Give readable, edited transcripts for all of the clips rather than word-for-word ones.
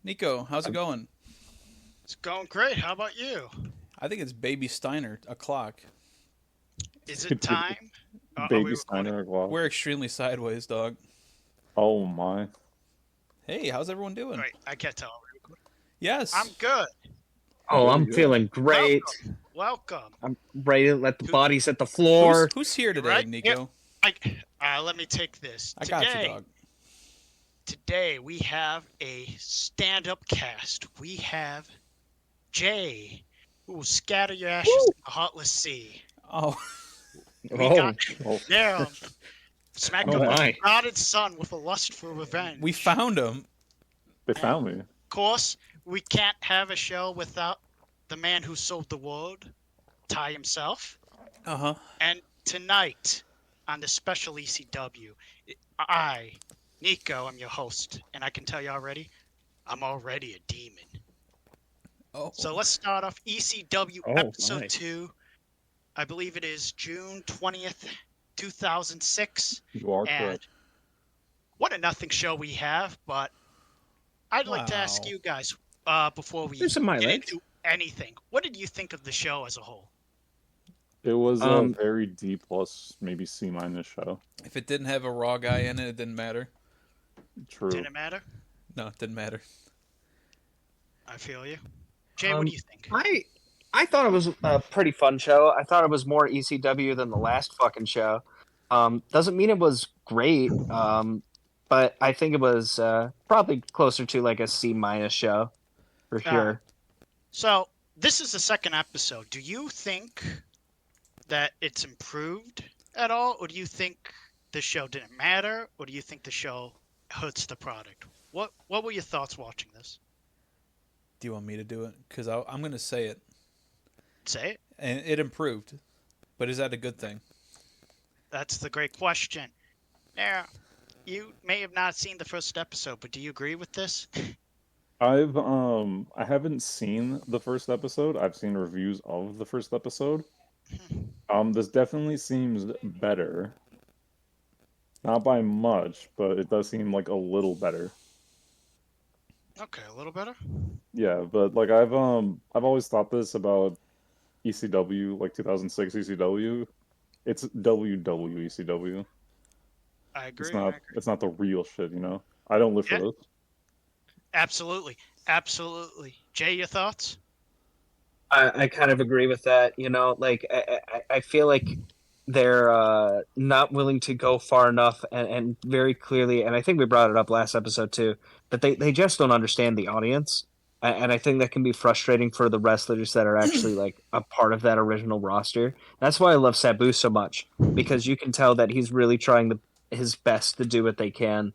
Nico, how's it going? It's going great. How about you? I think it's Baby Steiner o'clock. Is it time? Are we Baby recording? Steiner o'clock. We're extremely sideways, dog. Oh my. Hey, how's everyone doing? Wait, I can't tell. Are we recording? I'm Yes. good. Oh, Very I'm good. feeling great. Welcome. I'm ready to let the Who- bodies hit the Who's, floor. who's here today, right? Nico? Let me take this. I got you, dog. Today we have a stand-up cast. We have Jay, who will scatter your ashes in the heartless sea. Oh, We Oh, got Oh, Daryl, smack Oh up my. the rotted sun with a lust for revenge. we found him. they found me. Of course, we can't have a show without the man who sold the world, Ty himself. Uh-huh. And tonight, on the special ECW, I, Nico, am your host. And I can tell you already, I'm already a demon. Oh. So let's start off ECW Oh, Episode my. 2. I believe it is June 20th, 2006. You are And correct. what a nothing show we have, but I'd like to ask Wow. you guys, before we There's some get highlights. into anything, what did you think of the show as a whole? It was a Um, very D plus, maybe C minus show. If it didn't have a raw guy in it, it didn't matter. True. Didn't matter? No, it didn't matter. I feel you. Jay, what do you think? I thought it was a pretty fun show. I thought it was more ECW than the last fucking show. Doesn't mean it was great, but I think it was probably closer to like a C minus show for sure. So, this is the second episode. Do you think that it's improved at all, or do you think the show didn't matter, or do you think the show hurts the product? What were your thoughts watching this? Do you want me to do it? Because I'm going to say it. Say it. And it improved. But is that a good thing? That's the great question. Now, you may have not seen the first episode, but do you agree with this? I haven't seen the first episode. I've seen reviews of the first episode. This definitely seems better. Not by much, but it does seem like a little better. Okay, a little better. Yeah, but like I've always thought this about ECW, like 2006 ECW. It's WW ECW. I agree. It's I not agree. it's not the real shit, you know. I don't live for Yeah. this. Absolutely. Absolutely. Jay, your thoughts? I kind of agree with that. You know, like I feel like they're not willing to go far enough, and very clearly, and I think we brought it up last episode too, that they just don't understand the audience, and I think that can be frustrating for the wrestlers that are actually like a part of that original roster. That's why I love Sabu so much, because you can tell that he's really trying his best to do what they can.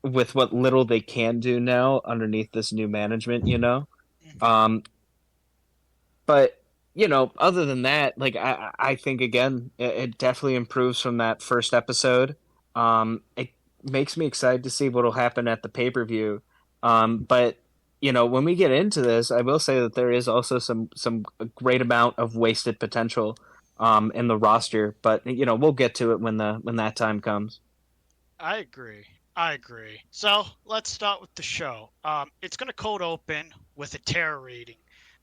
With what little they can do now underneath this new management, you know. But you know, other than that, like I think again, it definitely improves from that first episode. It makes me excited to see what'll happen at the pay per view. But you know, when we get into this, I will say that there is also some a great amount of wasted potential in the roster. But you know, we'll get to it when that time comes. I agree. I agree. So let's start with the show. It's going to cold open with a terror rating.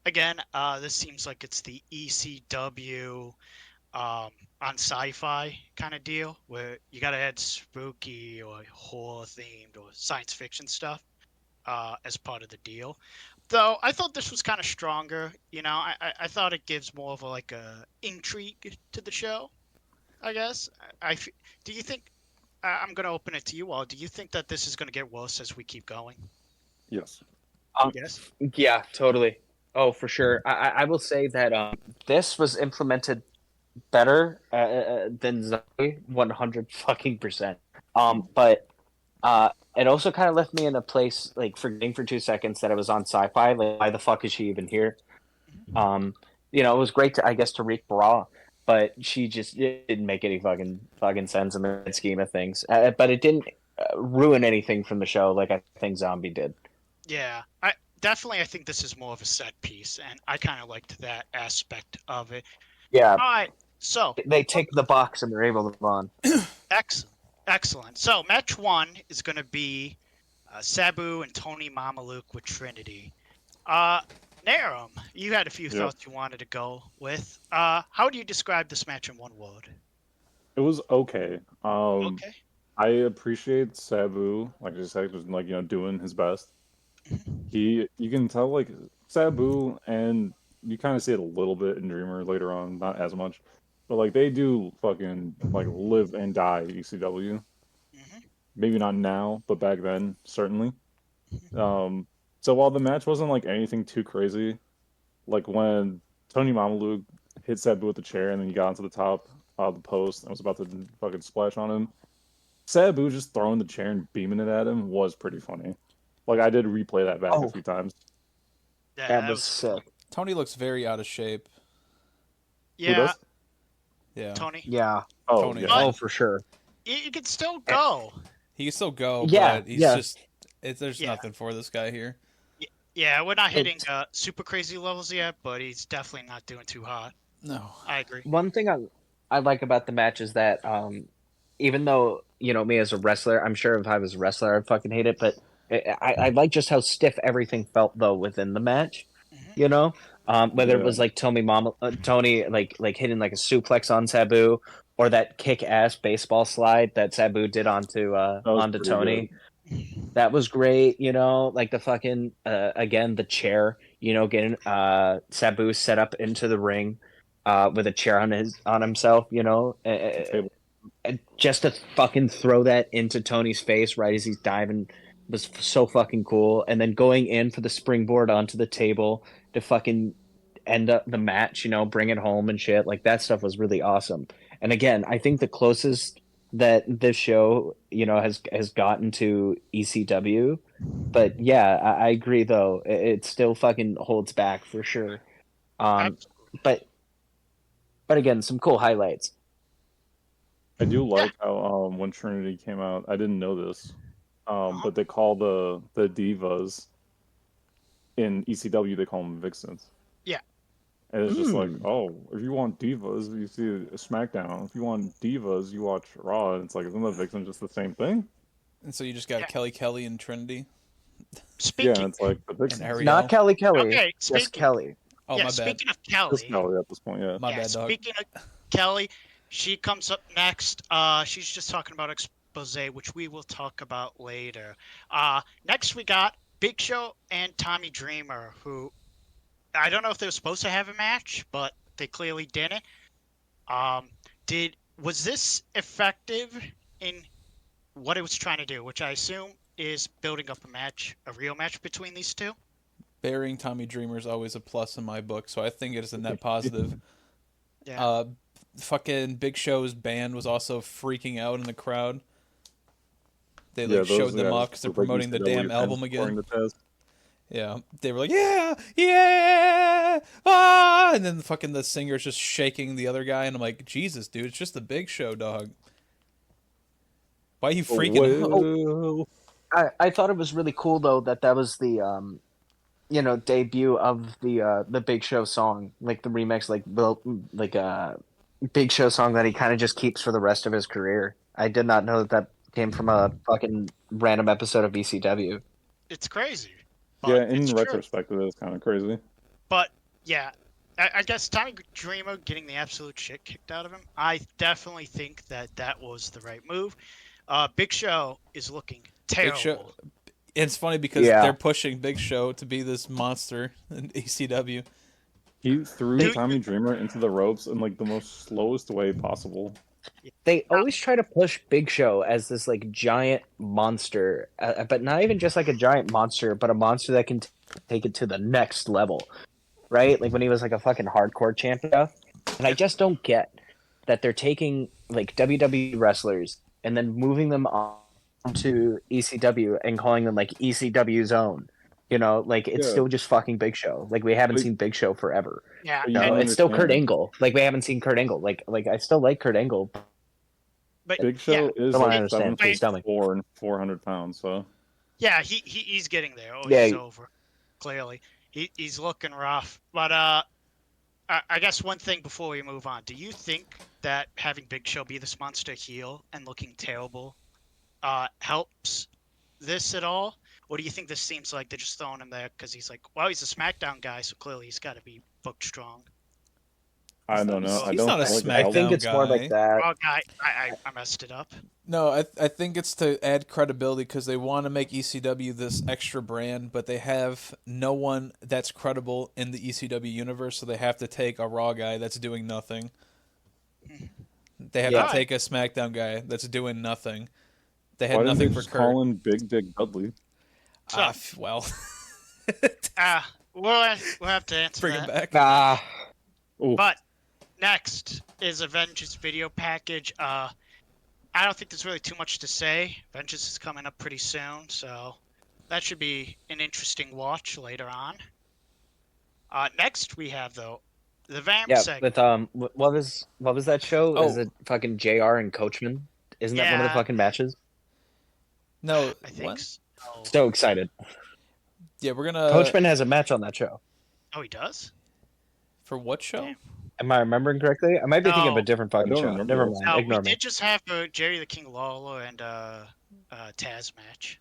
Again, this seems like it's the ECW on sci-fi kind of deal where you got to add spooky or horror themed or science fiction stuff as part of the deal. Though I thought this was kind of stronger. You know, I thought it gives more of a intrigue to the show. I guess. Do you think? I'm going to open it to you all. Do you think that this is going to get worse as we keep going? Yes. Yes. Yeah, totally. Oh, for sure. I will say that this was implemented better than Zoe, 100 fucking percent. But it also kind of left me in a place like forgetting for 2 seconds that I was on Sci-Fi. Like, why the fuck is she even here? You know, it was great to, I guess, to reach Raw, but she just didn't make any fucking sense in the grand scheme of things. But it didn't ruin anything from the show like I think Zombie did. Yeah. I think this is more of a set piece, and I kind of liked that aspect of it. Yeah, All right. So they take the box and they're able to move on. excellent. So match one is going to be Sabu and Tony Mamaluke with Trinity. Narum, you had a few thoughts you wanted to go with. How do you describe this match in one word? It was okay. Okay. I appreciate Sabu, like I said, was like doing his best. You can tell like Sabu, and you kind of see it a little bit in Dreamer later on, not as much, but like they do fucking like live and die ECW. Maybe not now, but back then certainly. So while the match wasn't like anything too crazy, like when Tony Mamaluke hit Sabu with the chair and then he got onto the top of the post and was about to fucking splash on him, Sabu just throwing the chair and beaming it at him was pretty funny. Like I did replay that back a few times. Yeah, that was sick. Tony looks very out of shape. Yeah, Yeah. Tony. Yeah. Oh, Tony. yeah. Oh, for sure. You can still go. He can still go, Yeah, but he's yeah. just there's nothing for this guy here. Yeah, we're not hitting super crazy levels yet, but he's definitely not doing too hot. No. I agree. One thing I like about the match is that even though me as a wrestler, I'm sure if I was a wrestler I'd fucking hate it, but I like just how stiff everything felt though within the match. Whether it was like Tony like hitting like a suplex on Sabu, or that kick-ass baseball slide that Sabu did onto Tony. Good. That was great, like the fucking again the chair, getting Sabu set up into the ring with a chair on himself, and just to fucking throw that into Tony's face right as he's diving was so fucking cool. And then going in for the springboard onto the table to fucking end up the match, bring it home and shit. Like that stuff was really awesome. And again, I think the closest that this show, has gotten to ECW. But yeah, I agree though. It still fucking holds back for sure. But again, some cool highlights. I do like how when Trinity came out, I didn't know this, but they call the divas in ECW, they call them vixens. Yeah. And it's just like, oh, if you want divas, you see a SmackDown. If you want divas, you watch Raw. And it's like, isn't the vixen just the same thing? And so you just got Kelly and Trinity. Speaking. Yeah, it's like the vixen. And Ariel. Not Kelly. Okay, just Kelly. Oh, yeah, my bad. speaking of Kelly. Just Kelly at this point, yeah. My bad, dog. Speaking of Kelly, she comes up next. She's just talking about expose, which we will talk about later. Next we got Big Show and Tommy Dreamer, who I don't know if they were supposed to have a match, but they clearly didn't. Was this effective in what it was trying to do, which I assume is building up a real match between these two? Burying Tommy Dreamer is always a plus in my book, so I think it is a net positive. Yeah. Fucking Big Show's band was also freaking out in the crowd. They showed them off because they're promoting the damn album again. Yeah, they were like, yeah, and then the singer's just shaking the other guy, and I'm like, Jesus, dude, it's just the Big Show, dog. Why are you freaking out? I thought it was really cool though that was the debut of the Big Show song, like the remix, like Big Show song that he kind of just keeps for the rest of his career. I did not know that came from a fucking random episode of ECW. It's crazy. Yeah, in retrospect, it is kind of crazy. But yeah, I guess Tommy Dreamer getting the absolute shit kicked out of him. I definitely think that was the right move. Big Show is looking terrible. Big Show. It's funny because they're pushing Big Show to be this monster in ECW. He threw Tommy Dreamer into the ropes in like the most slowest way possible. They always try to push Big Show as this like giant monster, but not even just like a giant monster, but a monster that can take it to the next level, right? Like when he was like a fucking hardcore champion. And I just don't get that they're taking like WWE wrestlers and then moving them on to ECW and calling them like ECW Zone. Like it's still just fucking Big Show. Like we haven't seen Big Show forever. Yeah, it's still Kurt Angle. Like we haven't seen Kurt Angle. Like I still like Kurt Angle. But Big Show is I like understand. Please tell me. 7'4" and 400 pounds. So yeah, he's getting there. Oh, Yeah. he's over. Clearly, he's looking rough. But I guess one thing before we move on, do you think that having Big Show be this monster heel and looking terrible helps this at all? Or do you think this seems like they're just throwing him there because he's like, well, he's a SmackDown guy, so clearly he's got to be booked strong. I don't know. He's not a SmackDown guy. I think it's more like that. Oh, I messed it up. No, I think it's to add credibility because they want to make ECW this extra brand, but they have no one that's credible in the ECW universe, so they have to take a Raw guy that's doing nothing. They have to take a SmackDown guy that's doing nothing. They had nothing for Kurt. Call him Big Dick Dudley. Well, we'll have to answer bring that. him back. But next is a Vengeance video package. I don't think there's really too much to say. Vengeance is coming up pretty soon, so that should be an interesting watch later on. Next we have though the Vamp segment. With what was that show? Is it fucking JR and Coachman? Isn't that one of the fucking matches? No, I think so. So excited. Yeah, we're gonna. Coachman has a match on that show. Oh, he does? For what show? Damn. Am I remembering correctly? I might be thinking of a different fucking show. Never mind. No, Ignore we me. did just have a Jerry the King Lawler and Taz match.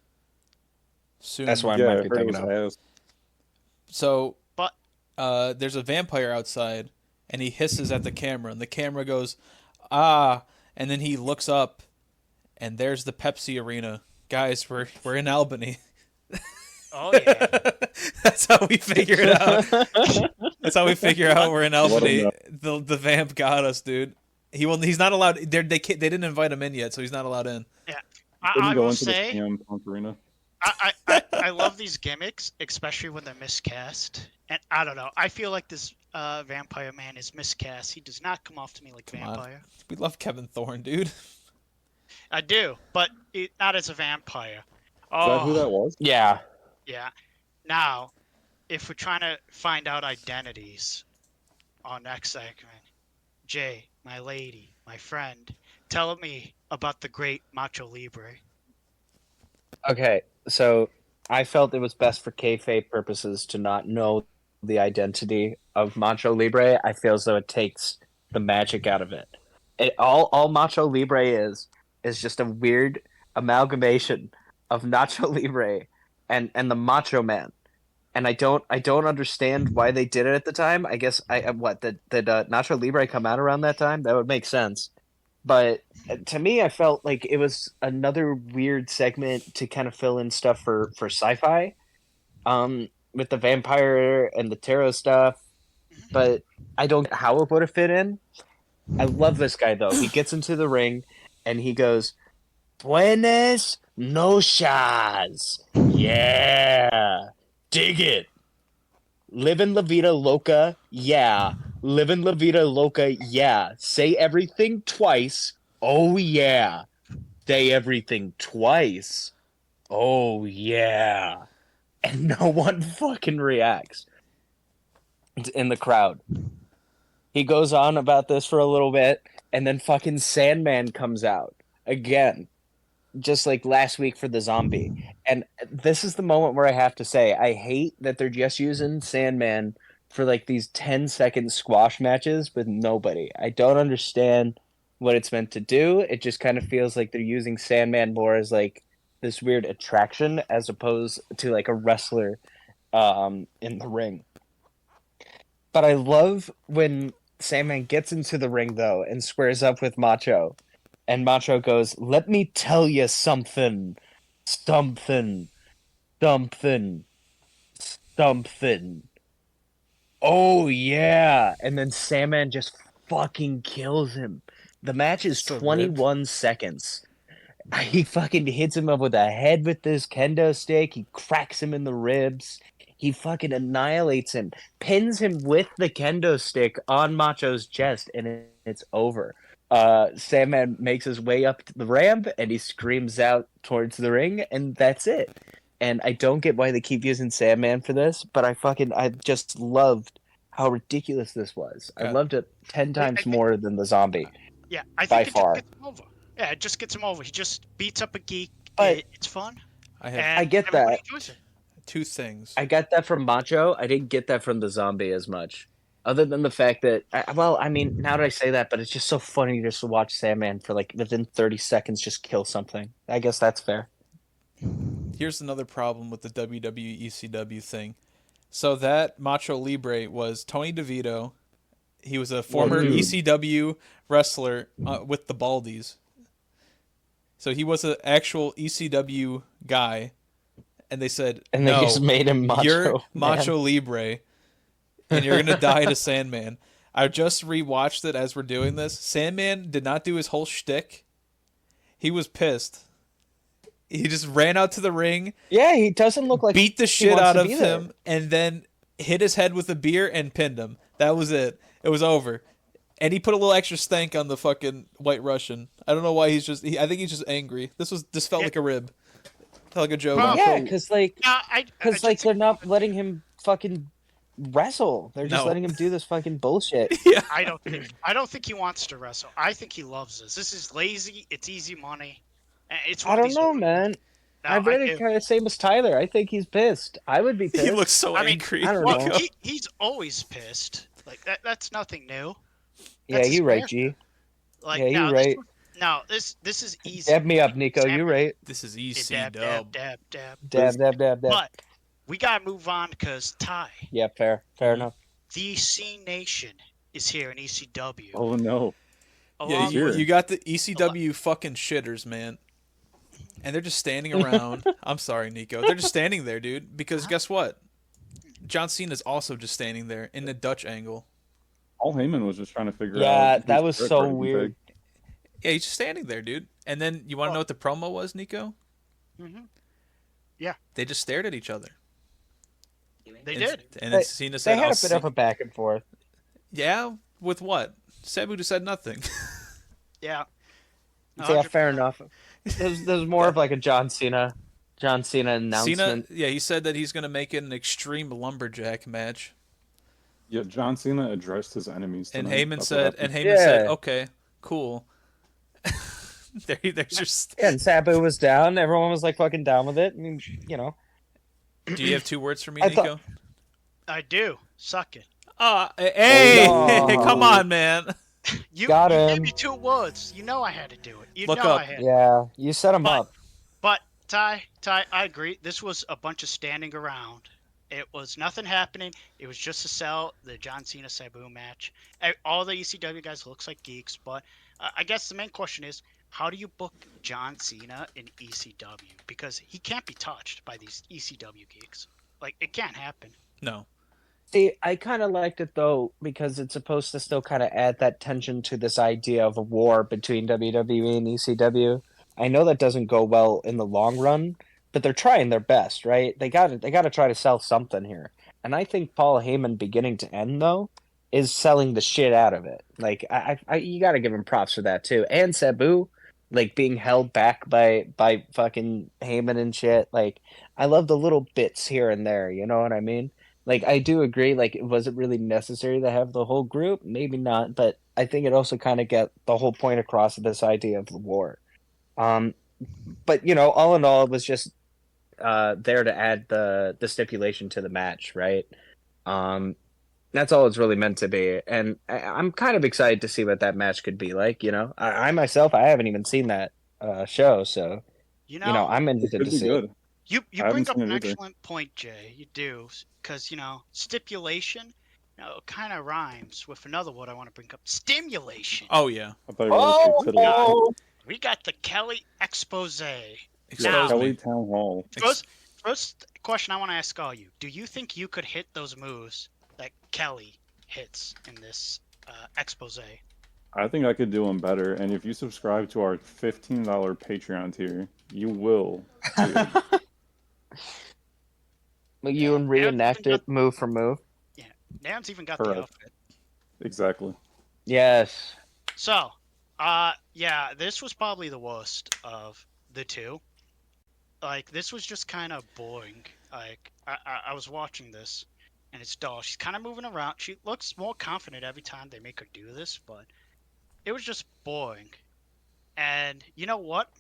Soon. That's why I might be thinking of. So, but there's a vampire outside, and he hisses at the camera, and the camera goes, "Ah!" And then he looks up, and there's the Pepsi Arena. Guys, we're in Albany. Oh yeah. That's how we figure it out. That's how we figure out we're in Albany. The vamp got us, dude. He's not allowed. They didn't invite him in yet, so he's not allowed in. Yeah, I will say. I love these gimmicks, especially when they're miscast. And I don't know. I feel like this vampire man is miscast. He does not come off to me like vampire. We love Kevin Thorne, dude. I do, but not as a vampire. Is that who that was? Yeah. Yeah. Now, if we're trying to find out identities on next segment, Jay, my lady, my friend, tell me about the great Macho Libre. Okay, so I felt it was best for kayfabe purposes to not know the identity of Macho Libre. I feel as though it takes the magic out of it. All Macho Libre is just a weird amalgamation of Nacho Libre and the Macho Man. And I don't understand why they did it at the time. I guess did Nacho Libre come out around that time? That would make sense. But to me, I felt like it was another weird segment to kind of fill in stuff for sci-fi, with the vampire and the tarot stuff. But I don't get how it would have fit in. I love this guy though. He gets into the ring and he goes, "Buenas noches, yeah, dig it. Livin La Vida Loca, yeah. Livin La Vida Loca, yeah. Say everything twice, oh yeah. Say everything twice, oh yeah." And no one fucking reacts in the crowd. He goes on about this for a little bit, and then fucking Sandman comes out again, just like last week for the zombie. And this is the moment where I have to say, I hate that they're just using Sandman for like these 10-second squash matches with nobody. I don't understand what it's meant to do. It just kind of feels like they're using Sandman more as like this weird attraction as opposed to like a wrestler in the ring. But I love when Sandman gets into the ring though and squares up with Macho. And Macho goes, "Let me tell you something. Something. Something. Something. Oh, yeah." And then Sandman just fucking kills him. The match is 21 seconds. He fucking hits him up with a head with this kendo stick. He cracks him in the ribs. He fucking annihilates him. Pins him with the kendo stick on Macho's chest, and it's over. Sandman makes his way up to the ramp and he screams out towards the ring, and that's it. And I don't get why they keep using Sandman for this, but I just loved how ridiculous this was. I loved it 10 times more than the zombie. Yeah, I think by it far. just gets him over. Yeah, it just gets him over. He just beats up a geek. But it's fun. I get everybody that. enjoys it. Two things. I got that from Macho. I didn't get that from the zombie as much. Other than the fact that, now that I say that, but it's just so funny just to watch Sandman for like within 30 seconds just kill something. I guess that's fair. here's another problem with the WWE ECW thing. So that Macho Libre was Tony DeVito. He was a former ECW wrestler with the Baldies. So he was an actual ECW guy. And they said, and they just made him Macho. You're Macho Libre, and you're going to die to Sandman. I just rewatched it as we're doing this. Sandman did not do his whole shtick. He was pissed. He just ran out to the ring. Yeah, he doesn't look like beat the shit out of him, and then hit his head with a beer and pinned him. That was it. It was over. And he put a little extra stank on the fucking White Russian. I don't know why he's just... I think he's just angry. This felt like a rib. Felt like a joke. Well, yeah, because they're not letting him fucking wrestle. They're just letting him do this fucking bullshit. Yeah. I don't think he wants to wrestle. I think he loves this. This is lazy. It's easy money. I don't know, man. No, I've read it kind of same as Tyler. I think he's pissed. I would be pissed. He looks so angry. I don't know. He's always pissed. Like that's nothing new. Yeah, you're right, G. Like, yeah, you're right. This is easy. Dab me up, Nico. You're right. This is easy. Dab. But we gotta move on because Ty. Yeah, fair enough. The C Nation is here in ECW. Oh no. Yeah, you got the ECW fucking shitters, man. And they're just standing around. I'm sorry, Nico. They're just standing there, dude. Because guess what? John Cena's also just standing there in the Dutch angle. Paul Heyman was just trying to figure out. Yeah, that was so weird. Yeah, he's just standing there, dude. And then you want to know what the promo was, Nico? Mm-hmm. Yeah. They just stared at each other. They did. And then Cena said, they had a bit of a back and forth. Yeah, with what? Sabu just said nothing. Yeah. Yeah, fair enough. There's more of like a John Cena announcement. He said that he's going to make it an extreme lumberjack match. Yeah, John Cena addressed his enemies tonight. And Heyman said, okay, cool. they're just... Yeah, and Sabu was down. Everyone was like fucking down with it. I mean, you know. Do you have 2 words for me, Nico? I do. Suck it. Hey, come on, man. You got him. gave me 2 words. You know I had to do it. I had to. You set him up. But Ty, I agree. This was a bunch of standing around. It was nothing happening. It was just to sell the John Cena Sabu match. All the ECW guys looks like geeks, but I guess the main question is, how do you book John Cena in ECW? Because he can't be touched by these ECW geeks. Like, it can't happen. No. See, I kind of liked it, though, because it's supposed to still kind of add that tension to this idea of a war between WWE and ECW. I know that doesn't go well in the long run, but they're trying their best, right? They got to try to sell something here. And I think Paul Heyman beginning to end, though, is selling the shit out of it. Like, you got to give him props for that, too. And Sabu, like, being held back by fucking Heyman and shit. Like, I love the little bits here and there, you know what I mean? Like, I do agree, like, was it really necessary to have the whole group? Maybe not, but I think it also kind of get the whole point across of this idea of the war. But, you know, all in all, it was just there to add the stipulation to the match, right? That's all it's really meant to be. And I'm kind of excited to see what that match could be like, you know? I myself, I haven't even seen that show, so, you know I'm interested to see it. You bring up an excellent point, Jay. You do, because, you know, stipulation, you know, kind of rhymes with another word I want to bring up: stimulation. Oh yeah. We got the Kelly expose. Kelly Town Hall. First question I want to ask all you: do you think you could hit those moves that Kelly hits in this expose? I think I could do them better, and if you subscribe to our $15 Patreon tier, you will. You and reenact it move for move. Yeah, Dan's even got the outfit. Exactly. Yes. So, yeah, this was probably the worst of the 2. Like, this was just kind of boring. Like, I was watching this, and it's dull. She's kind of moving around. She looks more confident every time they make her do this, but it was just boring. And you know what?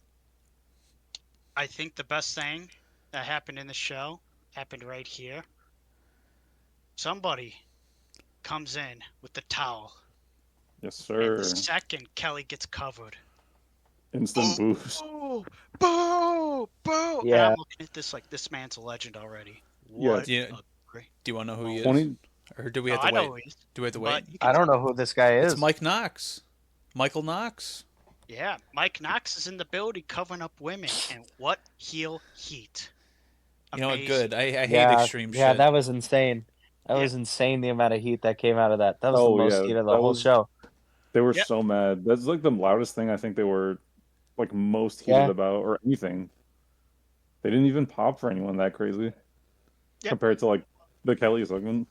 I think the best thing that happened in the show happened right here. Somebody comes in with the towel. Yes, sir. And the second Kelly gets covered, instant boost. Boo! Yeah. And I'm looking at this like this man's a legend already. What? Yeah. Do you want to know who he is? 20... Or do we have to wait? I know who he is. Do we have to wait? I don't know who this guy is. It's Mike Knox. Michael Knox. Yeah, Mike Knox is in the building covering up women, and what heel heat! You know what? Amazing. Good. I hate extreme shit. Yeah, that was insane. That was insane. The amount of heat that came out of that. That was the most heat of the whole show. They were so mad. That's like the loudest thing I think they were like most heated about, or anything. They didn't even pop for anyone that crazy compared to like the Kelly segment.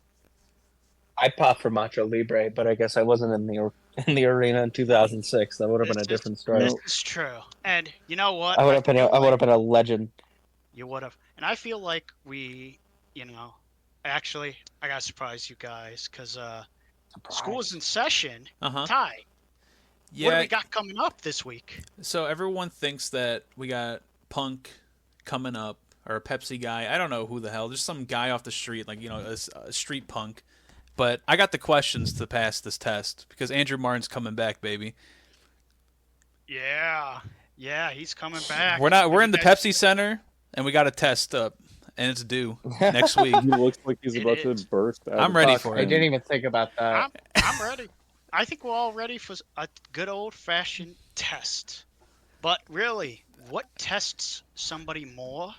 I popped for Macho Libre, but I guess I wasn't in the arena in 2006. That would have been a different story. This is true, and you know what? I would have been a legend. You would have, and I feel like we, actually, I gotta surprise you guys because school's in session. Ty, what do we got coming up this week? So everyone thinks that we got Punk coming up, or a Pepsi guy. I don't know who the hell. There's some guy off the street, like a street punk. But I got the questions to pass this test because Andrew Martin's coming back, baby. Yeah, he's coming back. We're in the Pepsi Center, and we got a test up, and it's due next week. He looks like he's about to burst out. I'm ready for it. I didn't even think about that. I'm ready. I think we're all ready for a good old-fashioned test. But really, what tests somebody more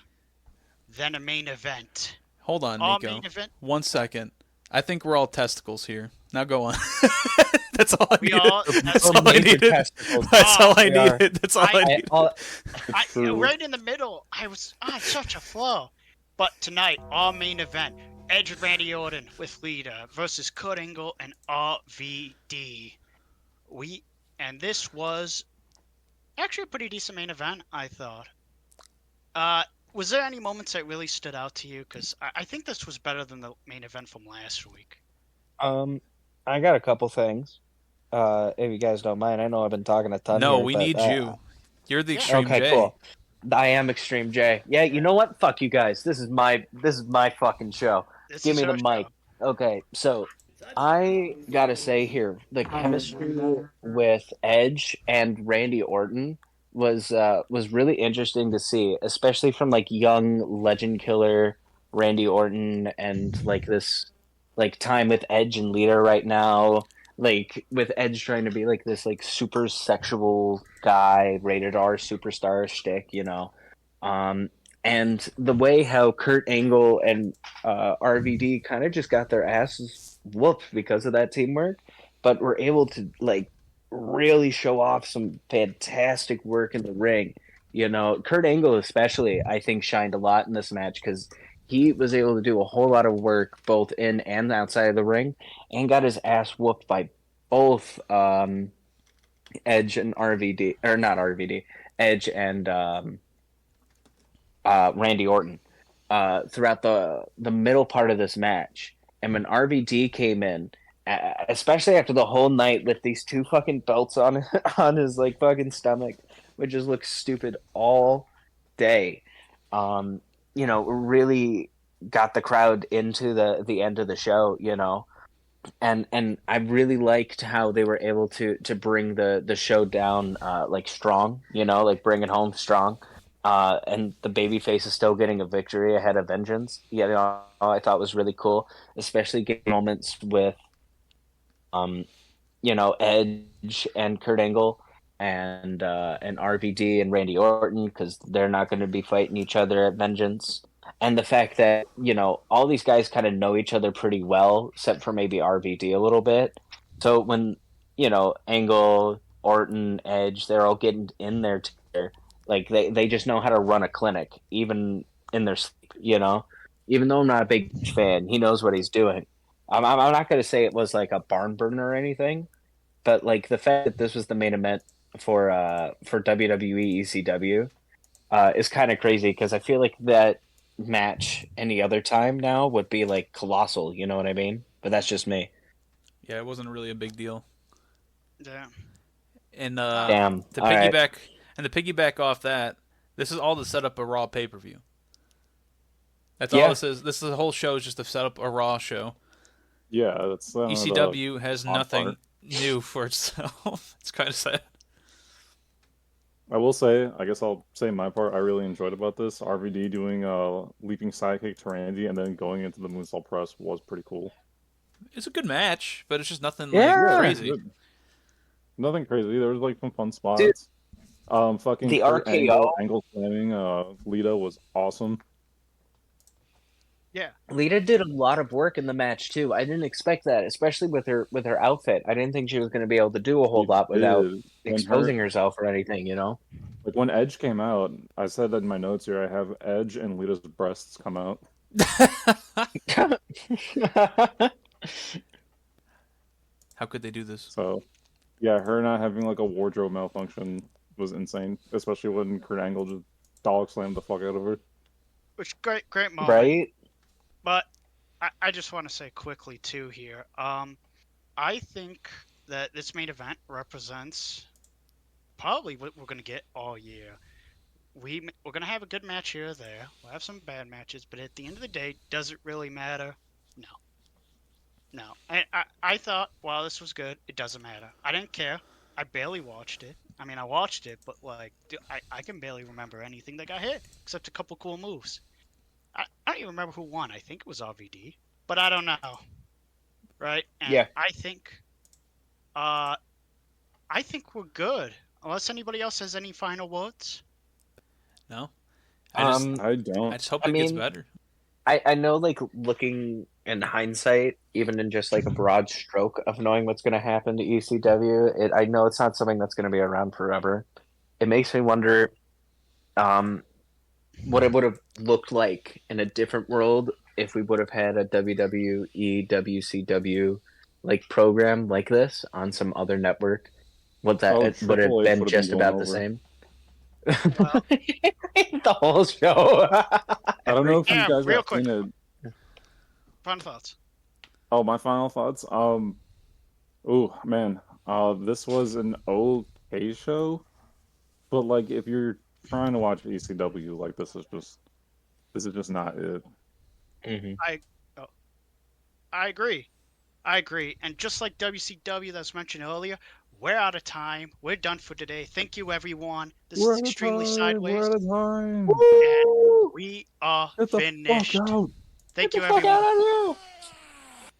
than a main event? Hold on, Our Nico. main event? 1 second. I think we're all testicles here. Now go on. That's all I needed. That's all I needed. That's all I needed. That's all I needed. Right in the middle, I was such a flow. But tonight, our main event, Edge and Randy Orton with Lita versus Kurt Angle and RVD. And this was actually a pretty decent main event, I thought. Was there any moments that really stood out to you? Because I think this was better than the main event from last week. I got a couple things. If you guys don't mind, I know I've been talking a ton. No, here, we need you. You're the Extreme J. Okay, cool. I am Extreme J. Yeah, you know what? Fuck you guys. This is my fucking show. Give me the mic. Okay, so I gotta say here, the chemistry with Edge and Randy Orton was really interesting to see, especially from like young legend killer Randy Orton and like this like time with Edge and Lita right now, like with Edge trying to be like this like super sexual guy, rated R superstar shtick, and the way how Kurt Angle and RVD kind of just got their asses whooped because of that teamwork, but were able to like really show off some fantastic work in the ring. Kurt Angle especially, I think, shined a lot in this match because he was able to do a whole lot of work both in and outside of the ring and got his ass whooped by both Edge and RVD, or not RVD, Edge and Randy Orton throughout the middle part of this match. And when RVD came in, especially after the whole night with these two fucking belts on his like fucking stomach, which just looks stupid all day, really got the crowd into the end of the show, and I really liked how they were able to bring the show down like strong, like bring it home strong, and the babyface is still getting a victory ahead of Vengeance. I thought was really cool, especially getting moments with Edge and Kurt Angle and RVD and Randy Orton, because they're not going to be fighting each other at Vengeance. And the fact that, all these guys kind of know each other pretty well, except for maybe RVD a little bit. So when, Angle, Orton, Edge, they're all getting in there together. Like, they just know how to run a clinic, even in their sleep, Even though I'm not a big fan, he knows what he's doing. I'm not going to say it was like a barn burner or anything, but like the fact that this was the main event for WWE ECW is kind of crazy, because I feel like that match any other time now would be like colossal, you know what I mean? But that's just me. Yeah, it wasn't really a big deal. Yeah. And damn. To piggyback off that, this is all to set up a Raw pay-per-view. That's all this is. The whole show is just to set up a Raw show. Yeah, that's ECW has nothing new for itself. It's kind of sad. I will say, I guess I'll say my part. I really enjoyed about this. RVD doing leaping sidekick to Randy and then going into the moonsault press was pretty cool. It's a good match, but it's just nothing like crazy. Nothing crazy. There was like some fun spots. Dude, fucking the RKO angle slamming Lita was awesome. Yeah, Lita did a lot of work in the match too. I didn't expect that, especially with her outfit. I didn't think she was going to be able to do a whole lot without exposing herself or anything. You know, like when Edge came out, I said that in my notes here. I have Edge and Lita's breasts come out. How could they do this? So, yeah, her not having like a wardrobe malfunction was insane, especially when Kurt Angle just dog slammed the fuck out of her. Which great moment, right? But I just want to say quickly too here. I think that this main event represents probably what we're gonna get all year. We're gonna have a good match here or there. We'll have some bad matches, but at the end of the day, does it really matter? No. I thought, wow, this was good. It doesn't matter. I didn't care. I barely watched it. I mean, I watched it, but like, I can barely remember anything that got hit except a couple cool moves. I don't even remember who won. I think it was RVD, but I don't know. Right? And yeah. I think we're good. Unless anybody else has any final words. No. I don't. I just hope it gets better. I know, like, looking in hindsight, even in just like a broad stroke of knowing what's going to happen to ECW, I know it's not something that's going to be around forever. It makes me wonder what it would have looked like in a different world if we would have had a WWE WCW like program like this on some other network. Would it would have been just about the same? Well, the whole show. I don't know if you guys have seen it. Final thoughts. Oh, my final thoughts. Oh man, this was an okay show, but like if you're trying to watch ECW, like this is just not it. Mm-hmm. I agree, and just like WCW that's mentioned earlier, we're out of time. We're done for today. Thank you, everyone. This is Extremely Sideways. We're out of time. And we are finished. Thank you, everyone.